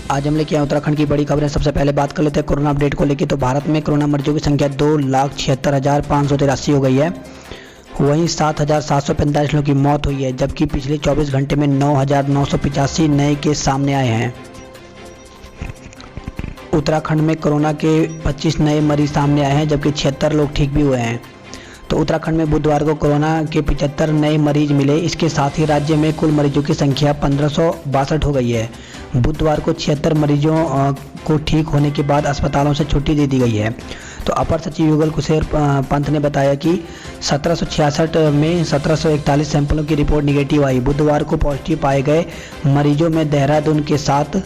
आज हम लेके आए उत्तराखंड की बड़ी खबरें। सबसे पहले बात कर लेते हैं कोरोना अपडेट को लेकर। तो भारत में कोरोना मरीजों की संख्या 2,76,583 हो गई है। वहीं 7,745 लोगों की मौत हुई है, जबकि पिछले 24 घंटे में 9,985 नए केस सामने आए हैं। उत्तराखंड में कोरोना के 25 नए मरीज सामने आए हैं, जबकि 76 लोग ठीक भी हुए हैं। तो उत्तराखंड में बुधवार को कोरोना के 75 नए मरीज मिले। इसके साथ ही राज्य में कुल मरीजों की संख्या 1562 हो गई है। बुधवार को 76 मरीजों को ठीक होने के बाद अस्पतालों से छुट्टी दे दी गई है। तो अपर सचिव युगल कुशेर पंत ने बताया कि 1766 में 1741 सैंपलों की रिपोर्ट निगेटिव आई। बुधवार को पॉजिटिव पाए गए मरीजों में देहरादून के 7,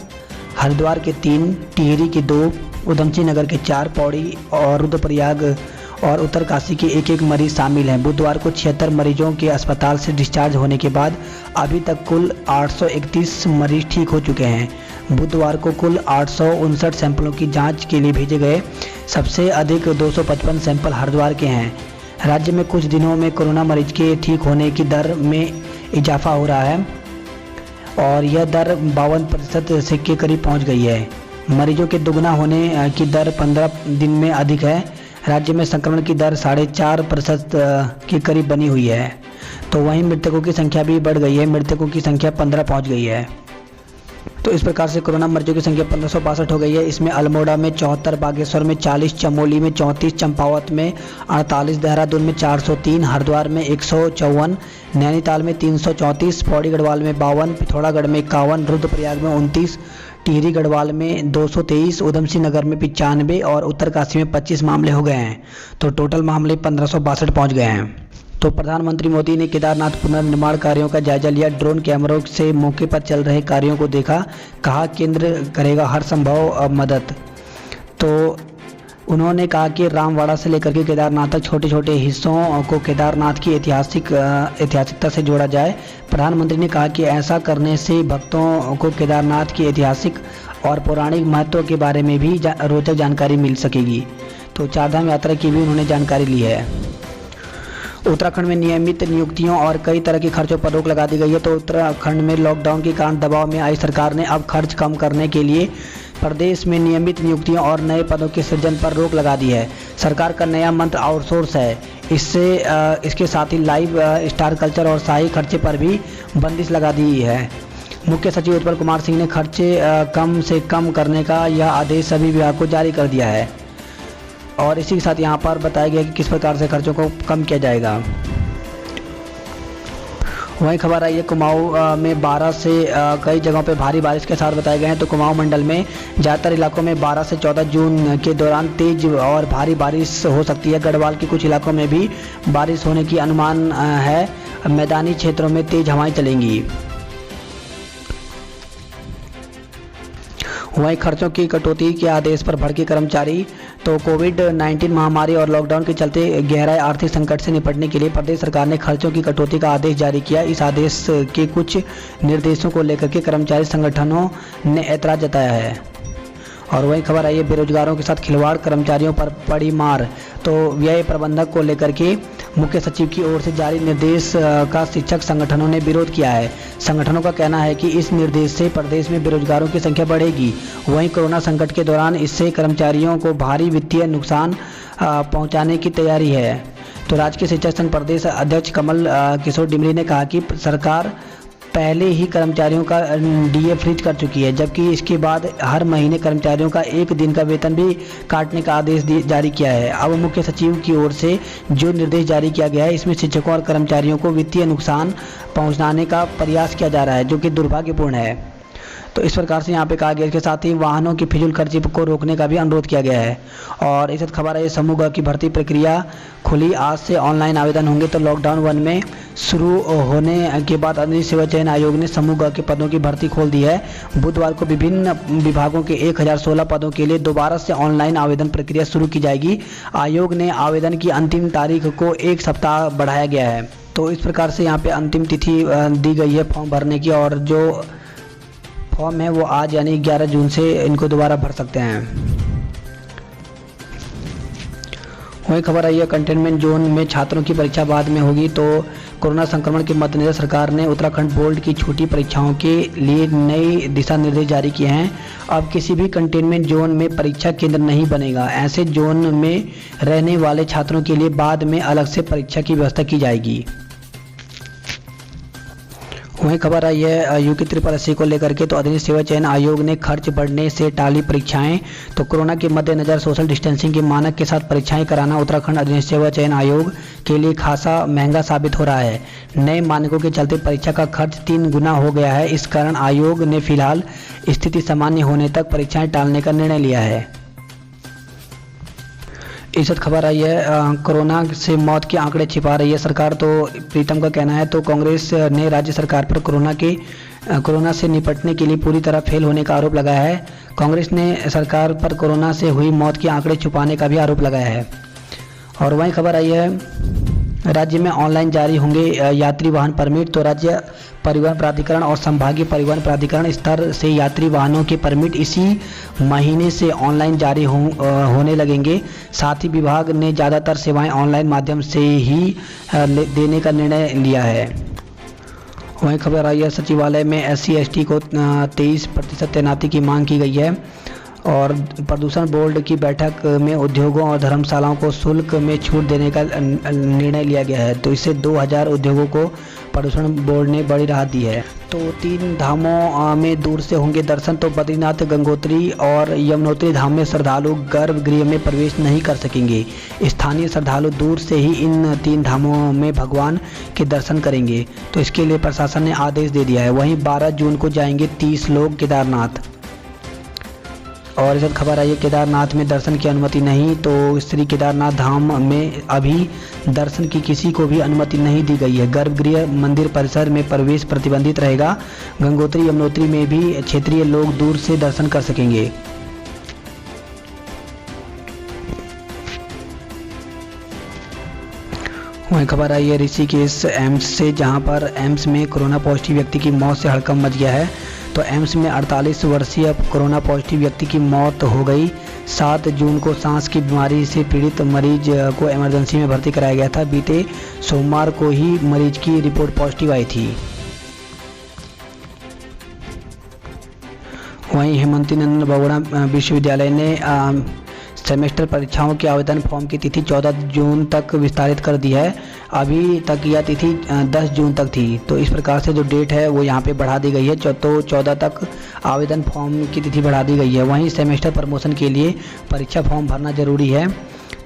हरिद्वार के 3, टिहरी के 2, उधमसिंह नगर के 4, पौड़ी और रुद्रप्रयाग और उत्तरकाशी के एक मरीज शामिल हैं। बुधवार को 76 मरीजों के अस्पताल से डिस्चार्ज होने के बाद अभी तक कुल 831 मरीज ठीक हो चुके हैं। बुधवार को कुल 859 सैंपलों की जांच के लिए भेजे गए। सबसे अधिक 255 सैंपल हरिद्वार के हैं। राज्य में कुछ दिनों में कोरोना मरीज के ठीक होने की दर में इजाफा हो रहा है और यह दर 52% से के करीब पहुंच गई है। मरीजों के दुगना होने की दर 15 दिन में अधिक है। राज्य में संक्रमण की दर 4.5% के करीब बनी हुई है। तो वहीं मृतकों की संख्या भी बढ़ गई है। मृतकों की संख्या 15 पहुंच गई है। तो इस प्रकार से कोरोना मरीजों की संख्या 1562 हो गई है। इसमें अल्मोड़ा में 74, बागेश्वर में 40, चमोली में 34, चंपावत में 48, देहरादून में 403, हरिद्वार में 154, नैनीताल में 334, पौड़ी गढ़वाल में 52, पिथौरागढ़ में 51, रुद्रप्रयाग में 29, टिहरी गढ़वाल में 223, उधमसिंह नगर में 95 और उत्तरकाशी में 25 मामले हो गए हैं। तो टोटल मामले 1562 पहुंच गए हैं। तो प्रधानमंत्री मोदी ने केदारनाथ पुनर्निर्माण कार्यों का जायजा लिया। ड्रोन कैमरों से मौके पर चल रहे कार्यों को देखा। कहा केंद्र करेगा हर संभव मदद। तो उन्होंने कहा कि रामवाड़ा से लेकर के केदारनाथ तक छोटे छोटे हिस्सों को केदारनाथ की ऐतिहासिकता से जोड़ा जाए। प्रधानमंत्री ने कहा कि ऐसा करने से भक्तों को केदारनाथ की ऐतिहासिक और पौराणिक महत्व के बारे में भी रोचक जानकारी मिल सकेगी। तो चारधाम यात्रा की भी उन्होंने जानकारी ली है। उत्तराखंड में नियमित नियुक्तियों और कई तरह के खर्चों पर रोक लगा दी गई है। तो उत्तराखंड में लॉकडाउन के कारण दबाव में आई सरकार ने अब खर्च कम करने के लिए प्रदेश में नियमित नियुक्तियों और नए पदों के सृजन पर रोक लगा दी है। सरकार का नया मंत्र आउटसोर्स है। इसके साथ ही लाइव स्टार कल्चर और शाही खर्चे पर भी बंदिश लगा दी है। मुख्य सचिव उत्पल कुमार सिंह ने खर्चे कम से कम करने का यह आदेश सभी विभाग को जारी कर दिया है और इसी के साथ यहाँ पर बताया गया कि किस प्रकार से खर्चों को कम किया जाएगा। वहीं खबर आई है कुमाऊं में 12 से कई जगहों पर भारी बारिश के साथ बताए गए हैं। तो कुमाऊं मंडल में ज़्यादातर इलाकों में 12 से 14 जून के दौरान तेज और भारी बारिश हो सकती है। गढ़वाल के कुछ इलाकों में भी बारिश होने की अनुमान है। मैदानी क्षेत्रों में तेज हवाएं चलेंगी। वहीं खर्चों की कटौती के आदेश पर भड़के कर्मचारी। तो कोविड-19 महामारी और लॉकडाउन के चलते गहराए आर्थिक संकट से निपटने के लिए प्रदेश सरकार ने खर्चों की कटौती का आदेश जारी किया। इस आदेश के कुछ निर्देशों को लेकर के कर्मचारी संगठनों ने ऐतराज जताया है। और वहीं खबर आई है बेरोजगारों के साथ खिलवाड़, कर्मचारियों पर पड़ी मार। तो व्यय प्रबंधक को लेकर के मुख्य सचिव की ओर से जारी निर्देश का शिक्षक संगठनों ने विरोध किया है। संगठनों का कहना है कि इस निर्देश से प्रदेश में बेरोजगारों की संख्या बढ़ेगी। वहीं कोरोना संकट के दौरान इससे कर्मचारियों को भारी वित्तीय नुकसान पहुंचाने की तैयारी है। तो राजकीय शिक्षक संघ प्रदेश अध्यक्ष कमल किशोर डिमरी ने कहा कि सरकार पहले ही कर्मचारियों का डीए फ्रीज कर चुकी है, जबकि इसके बाद हर महीने कर्मचारियों का 1 दिन का वेतन भी काटने का आदेश जारी किया है। अब मुख्य सचिव की ओर से जो निर्देश जारी किया गया है, इसमें शिक्षकों और कर्मचारियों को वित्तीय नुकसान पहुंचाने का प्रयास किया जा रहा है, जो कि दुर्भाग्यपूर्ण है। तो इस प्रकार से यहाँ पे कहा गया। इसके साथ ही वाहनों की फिजूल खर्ची को रोकने का भी अनुरोध किया गया है। और इस खबर है समूह ग की भर्ती प्रक्रिया खुली। आज से ऑनलाइन आवेदन होंगे। तो लॉकडाउन 1 में शुरू होने के बाद अनुसूचित सेवा चयन आयोग ने समूह ग के पदों की भर्ती खोल दी है। बुधवार को विभिन्न विभागों के 1016 पदों के लिए दोबारा से ऑनलाइन आवेदन प्रक्रिया शुरू की जाएगी। आयोग ने आवेदन की अंतिम तारीख को 1 सप्ताह बढ़ाया गया है। तो इस प्रकार से यहाँ पे अंतिम तिथि दी गई है फॉर्म भरने की। और जो फॉर्म है वो आज यानी 11 जून से इनको दोबारा भर सकते हैं। वही खबर आई है कंटेनमेंट जोन में छात्रों की परीक्षा बाद में होगी। तो कोरोना संक्रमण के मद्देनजर सरकार ने उत्तराखंड बोर्ड की छूटी परीक्षाओं के लिए नए दिशा निर्देश जारी किए हैं। अब किसी भी कंटेनमेंट जोन में परीक्षा केंद्र नहीं बनेगा। ऐसे जोन में रहने वाले छात्रों के लिए बाद में अलग से परीक्षा की व्यवस्था की जाएगी। वहीं खबर आई है यूके 80 को लेकर के। तो अधीन सेवा चयन आयोग ने खर्च बढ़ने से टाली परीक्षाएं। तो कोरोना के मद्देनजर सोशल डिस्टेंसिंग के मानक के साथ परीक्षाएं कराना उत्तराखंड अधीन सेवा चयन आयोग के लिए खासा महंगा साबित हो रहा है। नए मानकों के चलते परीक्षा का खर्च 3 गुना हो गया है। इस कारण आयोग ने फिलहाल स्थिति सामान्य होने तक परीक्षाएं टालने का निर्णय लिया है। इस वक्त खबर आई है कोरोना से मौत के आंकड़े छिपा रही है सरकार। तो प्रीतम का कहना है तो कांग्रेस ने राज्य सरकार पर कोरोना से निपटने के लिए पूरी तरह फेल होने का आरोप लगाया है। कांग्रेस ने सरकार पर कोरोना से हुई मौत के आंकड़े छुपाने का भी आरोप लगाया है। और वहीं खबर आई है राज्य में ऑनलाइन जारी होंगे यात्री वाहन परमिट। तो राज्य परिवहन प्राधिकरण और संभागीय परिवहन प्राधिकरण स्तर से यात्री वाहनों के परमिट इसी महीने से ऑनलाइन जारी होने लगेंगे। साथ ही विभाग ने ज़्यादातर सेवाएं ऑनलाइन माध्यम से ही देने का निर्णय लिया है। वहीं खबर आई है सचिवालय में SC/ST को 23% तैनाती की मांग की गई है। और प्रदूषण बोर्ड की बैठक में उद्योगों और धर्मशालाओं को शुल्क में छूट देने का निर्णय लिया गया है। तो इससे 2000 उद्योगों को प्रदूषण बोर्ड ने बड़ी राहत दी है। तो 3 धामों में दूर से होंगे दर्शन। तो बद्रीनाथ, गंगोत्री और यमुनोत्री धाम में श्रद्धालु गर्भगृह में प्रवेश नहीं कर सकेंगे। स्थानीय श्रद्धालु दूर से ही इन 3 धामों में भगवान के दर्शन करेंगे। तो इसके लिए प्रशासन ने आदेश दे दिया है। वहीं 12 जून को जाएंगे 30 लोग केदारनाथ। और इस खबर आई है केदारनाथ में दर्शन की अनुमति नहीं। तो श्री केदारनाथ धाम में अभी दर्शन की किसी को भी अनुमति नहीं दी गई है। गर्भगृह मंदिर परिसर में प्रवेश प्रतिबंधित रहेगा। गंगोत्री यमुनोत्री में भी क्षेत्रीय लोग दूर से दर्शन कर सकेंगे। वहीं खबर आई है ऋषिकेश एम्स से, जहां पर एम्स में कोरोना पॉजिटिव व्यक्ति की मौत से हड़कंप मच गया है। तो एम्स में 48 वर्षीय कोरोना पॉजिटिव व्यक्ति की मौत हो गई। 7 जून को सांस की बीमारी से पीड़ित मरीज को इमरजेंसी में भर्ती कराया गया था। बीते सोमवार को ही मरीज की रिपोर्ट पॉजिटिव आई थी। वहीं हेमंती नंदन बहुगुणा विश्वविद्यालय ने सेमेस्टर परीक्षाओं के आवेदन फॉर्म की तिथि 14 जून तक विस्तारित कर दी है। अभी तक यह तिथि 10 जून तक थी। तो इस प्रकार से जो डेट है वो यहाँ पे बढ़ा दी गई है। तो 14 तक आवेदन फॉर्म की तिथि बढ़ा दी गई है। वहीं सेमेस्टर प्रमोशन के लिए परीक्षा फॉर्म भरना जरूरी है।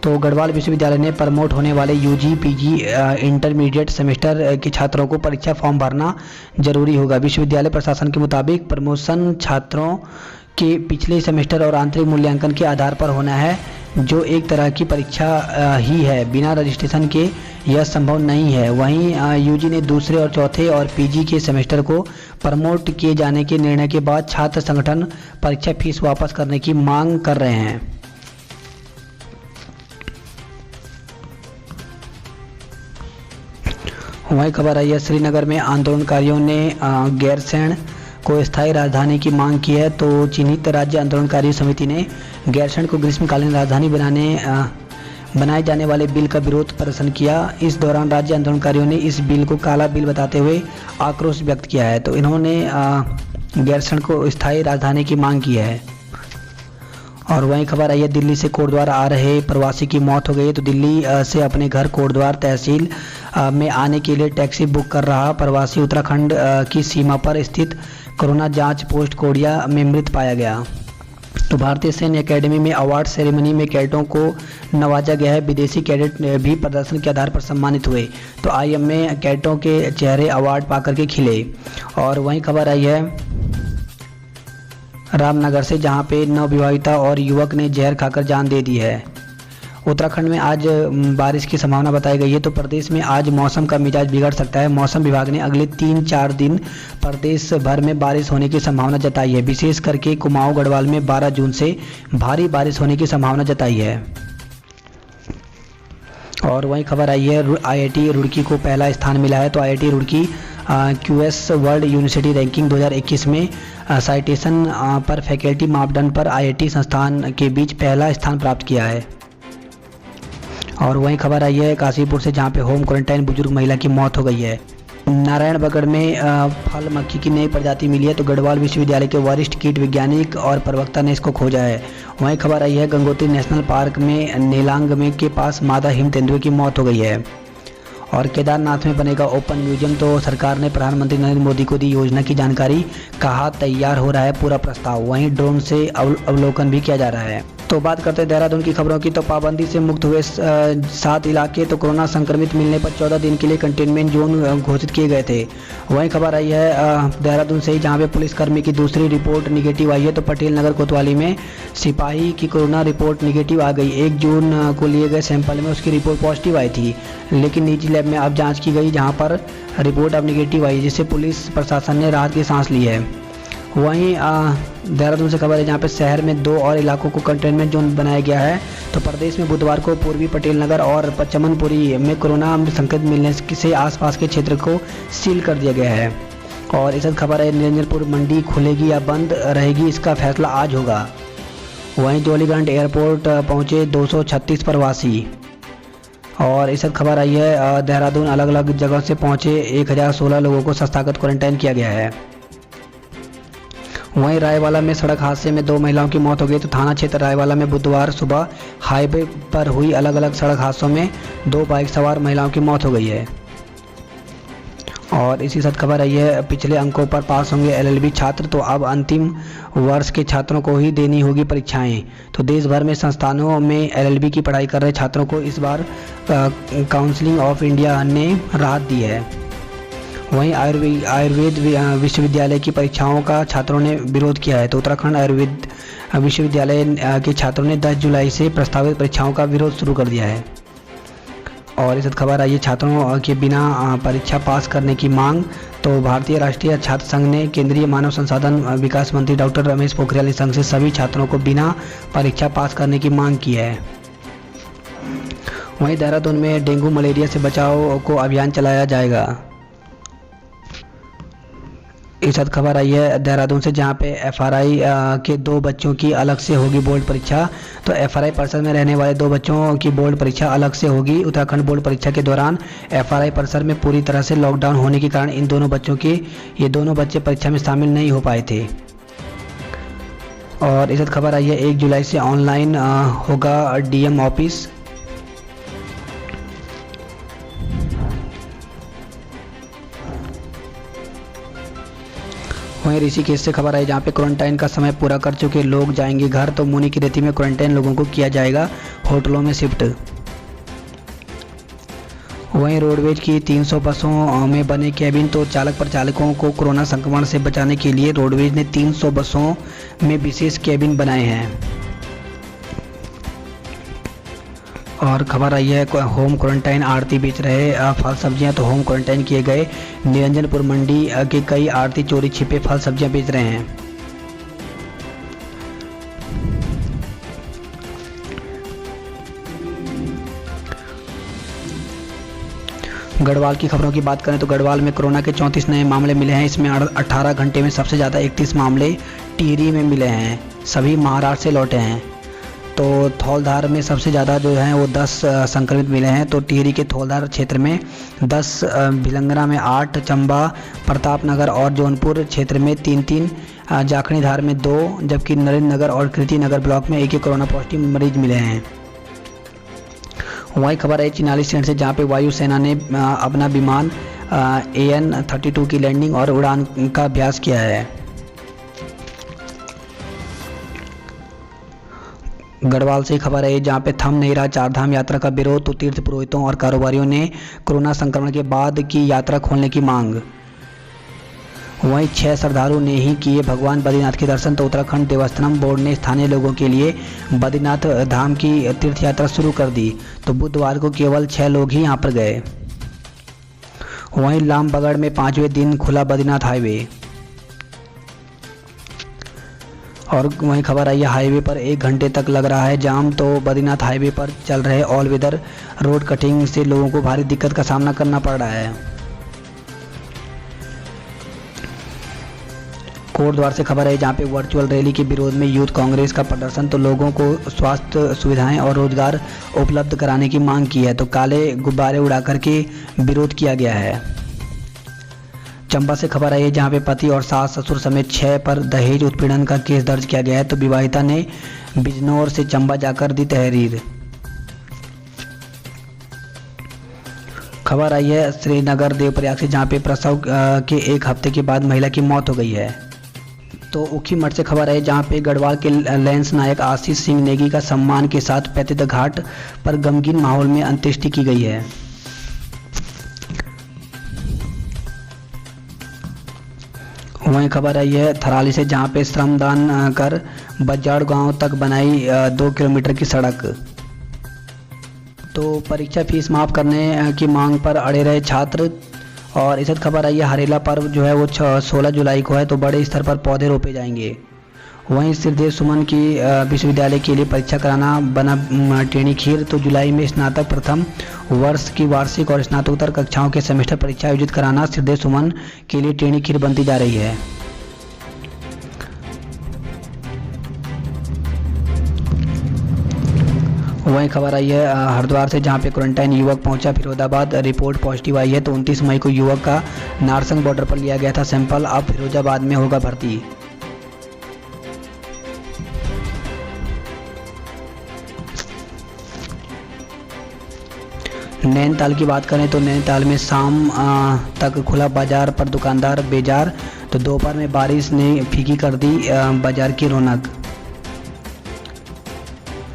तो गढ़वाल विश्वविद्यालय ने प्रमोट होने वाले UG, PG, इंटरमीडिएट सेमेस्टर के छात्रों को परीक्षा फॉर्म भरना जरूरी होगा। विश्वविद्यालय प्रशासन के मुताबिक प्रमोशन छात्रों के पिछले सेमेस्टर और आंतरिक मूल्यांकन के आधार पर होना है, जो एक तरह की परीक्षा ही है। बिना रजिस्ट्रेशन के यह संभव नहीं है। वहीं UG ने दूसरे और चौथे और PG के सेमेस्टर को प्रमोट किए जाने के निर्णय के बाद छात्र संगठन परीक्षा फीस वापस करने की मांग कर रहे हैं। वहीं खबर आई है श्रीनगर में आंदोलनकारियों ने गैरसैंण को स्थायी राजधानी की मांग की है। तो चिन्हित राज्य आंदोलनकारी समिति ने गैरसैंण को ग्रीष्मकालीन राजधानी बनाए जाने वाले बिल का विरोध प्रदर्शन किया। इस दौरान राज्य आंदोलनकारियों ने इस बिल को काला बिल बताते हुए आक्रोश व्यक्त किया है। तो इन्होंने गैरसैंण को स्थायी राजधानी की मांग की है। और वहीं खबर आई है दिल्ली से कोटद्वार आ रहे प्रवासी की मौत हो गई। तो दिल्ली से अपने घर कोटद्वार तहसील में आने के लिए टैक्सी बुक कर रहा प्रवासी उत्तराखंड की सीमा पर स्थित कोरोना जांच पोस्ट कोडिया में मृत पाया गया। तो भारतीय सैन्य एकेडमी में अवार्ड सेरेमनी में कैडेटों को नवाजा गया है। विदेशी कैडेट भी प्रदर्शन के आधार पर सम्मानित हुए। तो IM में कैडेटों के चेहरे अवार्ड पाकर के खिले। और वहीं खबर आई है रामनगर से, जहां पे नवविवाहिता और युवक ने जहर खाकर जान दे दी है। उत्तराखंड में आज बारिश की संभावना बताई गई है। तो प्रदेश में आज मौसम का मिजाज बिगड़ सकता है। मौसम विभाग ने अगले 3-4 दिन प्रदेश भर में बारिश होने की संभावना जताई है। विशेष करके कुमाऊं गढ़वाल में 12 जून से भारी बारिश होने की संभावना जताई है। और वहीं खबर आई है IIT रुड़की को पहला स्थान मिला है। तो IIT Roorkee QS world university ranking 2021 में साइटेशन पर फैकल्टी मापदंड पर आईआईटी संस्थान के बीच पहला स्थान प्राप्त किया है। और वहीं खबर आई है काशीपुर से, जहां पे होम क्वारंटाइन बुजुर्ग महिला की मौत हो गई है। नारायणबगड़ में फल मक्खी की नई प्रजाति मिली है, तो गढ़वाल विश्वविद्यालय के वरिष्ठ कीट वैज्ञानिक और प्रवक्ता ने इसको खोजा है। वहीं खबर आई है गंगोत्री नेशनल पार्क में नीलांग में के पास मादा हिम तेंदुए की मौत हो गई है। और केदारनाथ में बनेगा ओपन म्यूजियम, तो सरकार ने प्रधानमंत्री नरेंद्र मोदी को दी योजना की जानकारी, कहा तैयार हो रहा है पूरा प्रस्ताव। वहीं ड्रोन से अवलोकन भी किया जा रहा है। तो बात करते हैं देहरादून की खबरों की, तो पाबंदी से मुक्त हुए 7 इलाके तो कोरोना संक्रमित मिलने पर 14 दिन के लिए कंटेनमेंट जोन घोषित किए गए थे। वहीं खबर आई है देहरादून से ही, जहां पे पुलिसकर्मी की दूसरी रिपोर्ट निगेटिव आई है, तो पटेल नगर कोतवाली में सिपाही की कोरोना रिपोर्ट निगेटिव आ गई। 1 जून को लिए गए सैंपल में उसकी रिपोर्ट पॉजिटिव आई थी, लेकिन निजी लैब में अब जाँच की गई, जहाँ पर रिपोर्ट अब निगेटिव आई, जिससे पुलिस प्रशासन ने राहत की सांस ली है। वहीं देहरादून से खबर है, जहाँ पे शहर में 2 और इलाकों को कंटेनमेंट जोन बनाया गया है। तो प्रदेश में बुधवार को पूर्वी पटेल नगर और चमनपुरी में कोरोना संक्रमित मिलने से आसपास के क्षेत्र को सील कर दिया गया है। और इस खबर है निरंजनपुर मंडी खुलेगी या बंद रहेगी, इसका फैसला आज होगा। वहीं जौलीग्रांट एयरपोर्ट पहुँचे 236 प्रवासी। और इस खबर आई है देहरादून अलग अलग जगह से पहुँचे 1016 लोगों को संस्थागत क्वारंटाइन किया गया है। वहीं रायवाला में सड़क हादसे में 2 महिलाओं की मौत हो गई, तो थाना क्षेत्र रायवाला में बुधवार सुबह हाईवे पर हुई अलग अलग सड़क हादसों में 2 बाइक सवार महिलाओं की मौत हो गई है। और इसी साथ खबर आई है पिछले अंकों पर पास होंगे एलएलबी छात्र, तो अब अंतिम वर्ष के छात्रों को ही देनी होगी परीक्षाएं। तो देश भर में संस्थानों में एलएलबी की पढ़ाई कर रहे छात्रों को इस बार काउंसिल ऑफ इंडिया ने राहत दी है। वहीं आयुर्वेद विश्वविद्यालय की परीक्षाओं का छात्रों ने विरोध किया है, तो उत्तराखंड आयुर्वेद विश्वविद्यालय के छात्रों ने 10 जुलाई से प्रस्तावित परीक्षाओं का विरोध शुरू कर दिया है। और इस खबर आई है छात्रों के बिना परीक्षा पास करने की मांग, तो भारतीय राष्ट्रीय छात्र संघ ने केंद्रीय मानव संसाधन विकास मंत्री डॉक्टर रमेश पोखरियाल निशंक से सभी छात्रों को बिना परीक्षा पास करने की मांग की है। वहीं देहरादून में डेंगू मलेरिया से बचाव को अभियान चलाया जाएगा। इस साथ खबर आई है देहरादून से, जहां पे एफआरआई के 2 बच्चों की अलग से होगी बोर्ड परीक्षा। तो एफआरआई परिसर में रहने वाले 2 बच्चों की बोर्ड परीक्षा अलग से होगी। उत्तराखंड बोर्ड परीक्षा के दौरान एफआरआई परिसर में पूरी तरह से लॉकडाउन होने के कारण ये दोनों बच्चे परीक्षा में शामिल नहीं हो पाए थे। और इस साथ खबर आई है 1 जुलाई से ऑनलाइन होगा डीएम ऑफिस। वहीं ऋषिकेश से खबर आई, जहाँ पे क्वारंटाइन का समय पूरा कर चुके लोग जाएंगे घर, तो मुनि की रेती में क्वारंटाइन लोगों को किया जाएगा होटलों में शिफ्ट। वहीं रोडवेज की 300 बसों में बने कैबिन, तो चालक परिचालकों को कोरोना संक्रमण से बचाने के लिए रोडवेज ने 300 बसों में विशेष कैबिन बनाए हैं। और खबर आई है होम क्वारंटाइन आड़ती बेच रहे फल सब्जियां, तो होम क्वारंटाइन किए गए निरंजनपुर मंडी के कई आड़ती चोरी छिपे फल सब्जियां बेच रहे हैं। गढ़वाल की खबरों की बात करें तो गढ़वाल में कोरोना के 34 नए मामले मिले हैं। इसमें 18 घंटे में सबसे ज़्यादा 31 मामले टिहरी में मिले हैं, सभी महाराष्ट्र से लौटे हैं। तो थौलधार में सबसे ज़्यादा जो है वो 10 संक्रमित मिले हैं। तो टिहरी के थौलधार क्षेत्र में 10, भिलंगरा में 8, चंबा, प्रतापनगर और जौनपुर क्षेत्र में 3, जाखणीधार में 2, जबकि नरेंद्र नगर और कृति नगर ब्लॉक में 1 कोरोना पॉजिटिव मरीज मिले हैं। वही खबर है चिनाली स्टेट से, जहाँ पे वायुसेना ने अपना विमान AN-32 की लैंडिंग और उड़ान का अभ्यास किया है। गढ़वाल से खबर है जहाँ पे थम नहीं रहा 4 धाम यात्रा का विरोध, तो तीर्थ पुरोहितों और कारोबारियों ने कोरोना संक्रमण के बाद की यात्रा खोलने की मांग। वहीं 6 श्रद्धालु ने ही किए भगवान बद्रीनाथ के दर्शन, तो उत्तराखंड देवस्थानम बोर्ड ने स्थानीय लोगों के लिए बद्रीनाथ धाम की तीर्थ यात्रा शुरू कर दी। तो बुधवार को केवल 6 लोग ही यहां पर गए। वहीं लामबगड़ में 5वें दिन खुला बद्रीनाथ हाईवे। और वहीं खबर आई है हाईवे पर 1 घंटे तक लग रहा है जाम, तो बद्रीनाथ हाईवे पर चल रहे ऑल वेदर रोड कटिंग से लोगों को भारी दिक्कत का सामना करना पड़ रहा है। कोटद्वार से खबर है जहां पे वर्चुअल रैली के विरोध में यूथ कांग्रेस का प्रदर्शन, तो लोगों को स्वास्थ्य सुविधाएं और रोजगार उपलब्ध कराने की मांग की है, तो काले गुब्बारे उड़ा करके विरोध किया गया है। चंबा से खबर आई है जहां पे पति और सास ससुर समेत 6 पर दहेज उत्पीड़न का केस दर्ज किया गया है, तो विवाहिता ने बिजनौर से चंबा जाकर दी तहरीर। खबर आई है श्रीनगर देवप्रयाग से जहां पे प्रसव के 1 हफ्ते के बाद महिला की मौत हो गई है। तो ऊखीमठ से खबर है जहां पे गढ़वाल के लेंस नायक आशीष सिंह नेगी का सम्मान के साथ पैतृक घाट पर गमगीन माहौल में अंत्येष्टि की गई है। वहीं खबर आई है थराली से जहां पे श्रमदान कर बजाड़ गांव तक बनाई 2 किलोमीटर की सड़क। तो परीक्षा फीस माफ करने की मांग पर अड़े रहे छात्र। और इस खबर आई है हरेला पर्व जो है वो 16 जुलाई को है, तो बड़े स्तर पर पौधे रोपे जाएंगे। वहीं श्रीदेव सुमन की विश्वविद्यालय के लिए परीक्षा कराना बना टेढ़ी खीर, तो जुलाई में स्नातक प्रथम वर्ष की वार्षिक और स्नातकोत्तर कक्षाओं के सेमेस्टर परीक्षा आयोजित कराना श्रीदेव सुमन के लिए टेढ़ी खीर बनती जा रही है। वहीं खबर आई है हरिद्वार से जहां पे क्वारंटाइन युवक पहुंचा फिरोजाबाद, रिपोर्ट पॉजिटिव आई है, तो 29 मई को युवक का नारसंग बॉर्डर पर लिया गया था सैंपल, अब फिरोजाबाद में होगा भर्ती। नैनीताल की बात करें तो नैनीताल में शाम तक खुला बाजार पर दुकानदार बेजार, तो दोपहर में बारिश ने फीकी कर दी बाजार की रौनक।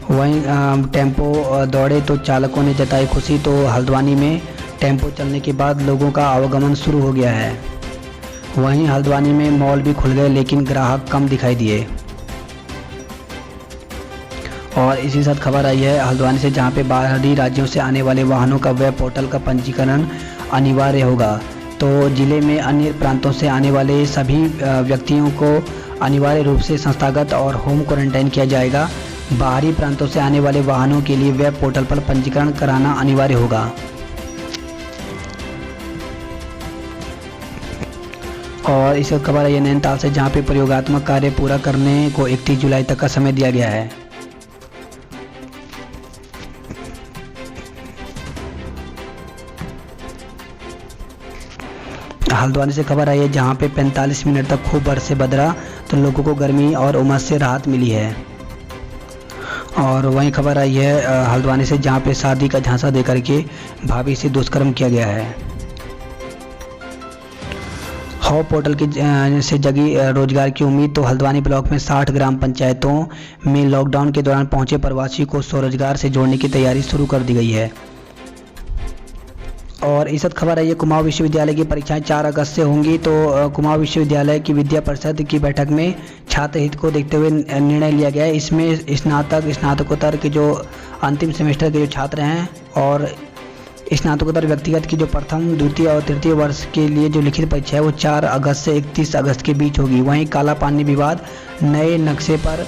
वहीं टेम्पो दौड़े तो चालकों ने जताई खुशी, तो हल्द्वानी में टेम्पो चलने के बाद लोगों का आवागमन शुरू हो गया है। वहीं हल्द्वानी में मॉल भी खुल गए लेकिन ग्राहक कम दिखाई दिए। और इसी साथ खबर आई है हल्द्वानी से जहां पे बाहरी राज्यों से आने वाले वाहनों का वेब पोर्टल का पंजीकरण अनिवार्य होगा, तो जिले में अन्य प्रांतों से आने वाले सभी व्यक्तियों को अनिवार्य रूप से संस्थागत और होम क्वारंटाइन किया जाएगा। बाहरी प्रांतों से आने वाले वाहनों के लिए वेब पोर्टल पर पंजीकरण कराना अनिवार्य होगा। और इस खबर है नैनीताल से जहां पे प्रयोगात्मक कार्य पूरा करने को 31 जुलाई तक का समय दिया गया है। हल्द्वानी से खबर आई है जहां पे 45 मिनट तक खूब बरसे बदरा, तो लोगों को गर्मी और उमस से राहत मिली है। और वहीं खबर आई है हल्द्वानी से जहां पे शादी का झांसा देकर के भाभी से दुष्कर्म किया गया है। हॉप पोर्टल की से जगी रोजगार की उम्मीद, तो हल्द्वानी ब्लॉक में 60 ग्राम पंचायतों में लॉकडाउन के दौरान पहुंचे प्रवासी को स्वरोजगार से जोड़ने की तैयारी शुरू कर दी गई है। और इस खबर है ये कुमाऊं विश्वविद्यालय की परीक्षाएं 4 अगस्त से होंगी, तो कुमाऊं विश्वविद्यालय की विद्या परिषद की बैठक में छात्र हित को देखते हुए निर्णय लिया गया है। इसमें स्नातकोत्तर के जो अंतिम सेमेस्टर के जो छात्र हैं और स्नातकोत्तर व्यक्तिगत की जो प्रथम, द्वितीय और तृतीय वर्ष के लिए जो लिखित परीक्षा है वो 4 अगस्त से 31 अगस्त के बीच होगी। वहीं काला पानी विवाद नए नक्शे पर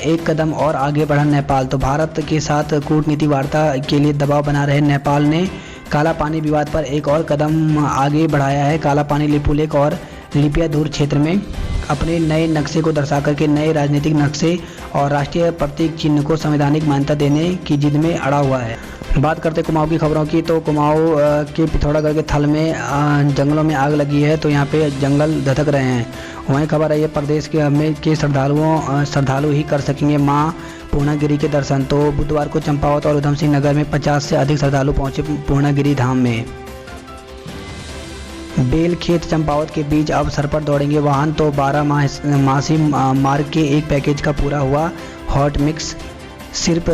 एक कदम और आगे बढ़ा नेपाल, तो भारत के साथ कूटनीति वार्ता के लिए दबाव बना रहे नेपाल ने काला पानी विवाद पर एक और कदम आगे बढ़ाया है। काला पानी लिपुलेख और लिपियाधूर क्षेत्र में अपने नए नक्शे को दर्शा करके नए राजनीतिक नक्शे और राष्ट्रीय प्रतीक चिन्ह को संवैधानिक मान्यता देने की जिद में अड़ा हुआ है। बात करते कुमाऊं की खबरों की, तो कुमाऊं के पिथौरागढ़ के थल में जंगलों में आग लगी है, तो यहाँ पे जंगल धधक रहे हैं। वहीं खबर है ये प्रदेश के श्रद्धालु ही कर सकेंगे मां पूर्णागिरि के दर्शन, तो बुधवार को चंपावत और उधम सिंह नगर में 50 से अधिक श्रद्धालु पहुंचे पूर्णागिरि धाम में। बेल खेत चंपावत के बीच अब सर पर दौड़ेंगे वाहन, तो 12 मासी मार्ग के एक पैकेज का पूरा हुआ हॉट मिक्स, सिर्फ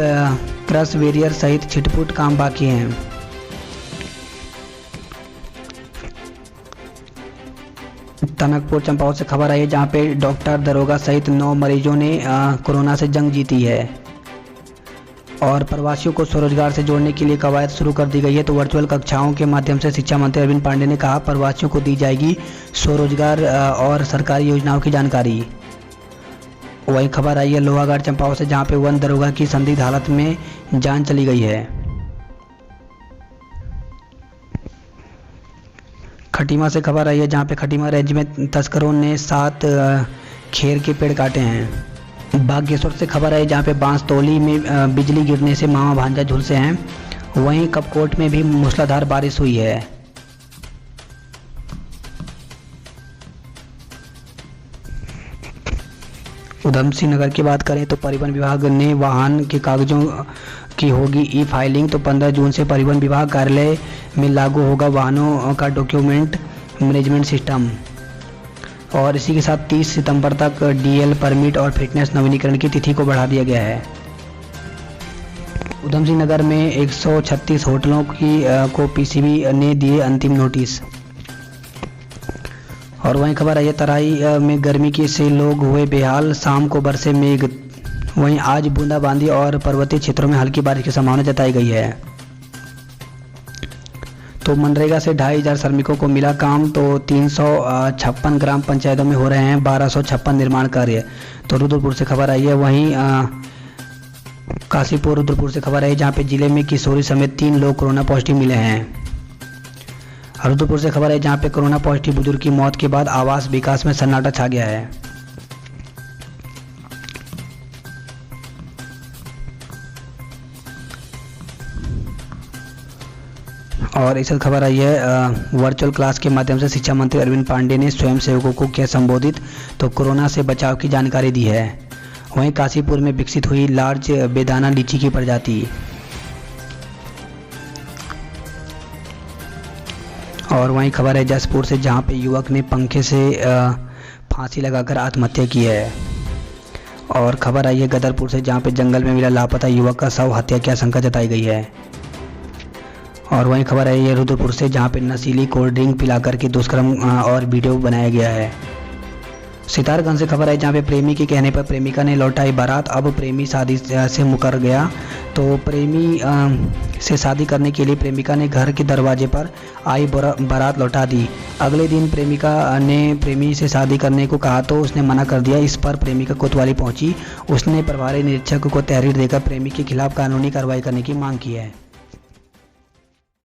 क्रश वेरियर सहित छिटपुट काम बाकी हैं। टनकपुर चंपावत से खबर आई है जहां पे डॉक्टर, दरोगा सहित 9 मरीजों ने कोरोना से जंग जीती है। और प्रवासियों को स्वरोजगार से जोड़ने के लिए कवायद शुरू कर दी गई है, तो वर्चुअल कक्षाओं के माध्यम से शिक्षा मंत्री अरविंद पांडे ने कहा प्रवासियों को दी जाएगी स्वरोजगार और सरकारी योजनाओं की जानकारी। वही खबर आई है लोहागढ़ चंपावत से जहां पे वन दरोगा की संदिग्ध हालत में जान चली गई है। खटीमा से खबर आई है, जहाँ पे खटीमा रेंज में तस्करों ने 7 खेर के पेड़ काटे हैं। बागेश्वर से खबर आई, जहाँ पे बांसतोली में बिजली गिरने से मामा भांजा झुलसे हैं। वहीं कपकोट में भी मूसलाधार बारिश हुई है। उधमसिंह नगर की बात करें तो परिवहन विभाग ने वाहन के कागजों की होगी ई फाइलिंग। तो 15 जून से परिवहन विभाग कार्यालय में लागू होगा वाहनों का डॉक्यूमेंट मैनेजमेंट सिस्टम। और इसी के साथ 30 सितंबर तक डीएल परमिट और फिटनेस नवीनीकरण की तिथि को बढ़ा दिया गया है। उधमसिंह नगर में 136 होटलों को पीसीबी ने दिए अंतिम नोटिस। और वहीं खबर आई है, तराई में गर्मी की से लोग हुए बेहाल, शाम को बरसे मेघ। वहीं आज बूंदाबांदी और पर्वतीय क्षेत्रों में हल्की बारिश की संभावना जताई गई है। तो मनरेगा से 2500 श्रमिकों को मिला काम। तो 356 ग्राम पंचायतों में हो रहे हैं 1256 निर्माण कार्य। तो रुद्रपुर से खबर आई है। वहीं काशीपुर रुद्रपुर से खबर आई, जहाँ पे जिले में किशोरी समेत 3 लोग कोरोना पॉजिटिव मिले हैं। रुद्रपुर से खबर है, जहाँ पे कोरोना पॉजिटिव बुजुर्ग की मौत के बाद आवास विकास में सन्नाटा छा गया है। और इस खबर आई है, वर्चुअल क्लास के माध्यम से शिक्षा मंत्री अरविंद पांडे ने स्वयंसेवकों को किया संबोधित। तो कोरोना से बचाव की जानकारी दी है। वहीं काशीपुर में विकसित हुई लार्ज बेदाना लीची की प्रजाति। और वहीं खबर है जसपुर से, जहां पे युवक ने पंखे से फांसी लगाकर आत्महत्या की है। और खबर आई है गदरपुर से, जहां पे जंगल में मिला लापता युवक का शव, हत्या की आशंका जताई गई है। और वहीं खबर आई है रुद्रपुर से, जहां पे नशीली कोल्ड ड्रिंक पिलाकर के दुष्कर्म और वीडियो बनाया गया है। सितारगंज से खबर है, जहाँ पे प्रेमी के कहने पर प्रेमिका ने लौटाई बारात। अब प्रेमी शादी से मुकर गया। तो प्रेमी से शादी करने के लिए प्रेमिका ने घर के दरवाजे पर आई बारात लौटा दी। अगले दिन प्रेमिका ने प्रेमी से शादी करने को कहा तो उसने मना कर दिया। इस पर प्रेमिका कोतवाली पहुंची। उसने प्रभारी निरीक्षक को तहरीर देकर प्रेमी के खिलाफ कानूनी कार्रवाई करने की मांग की है।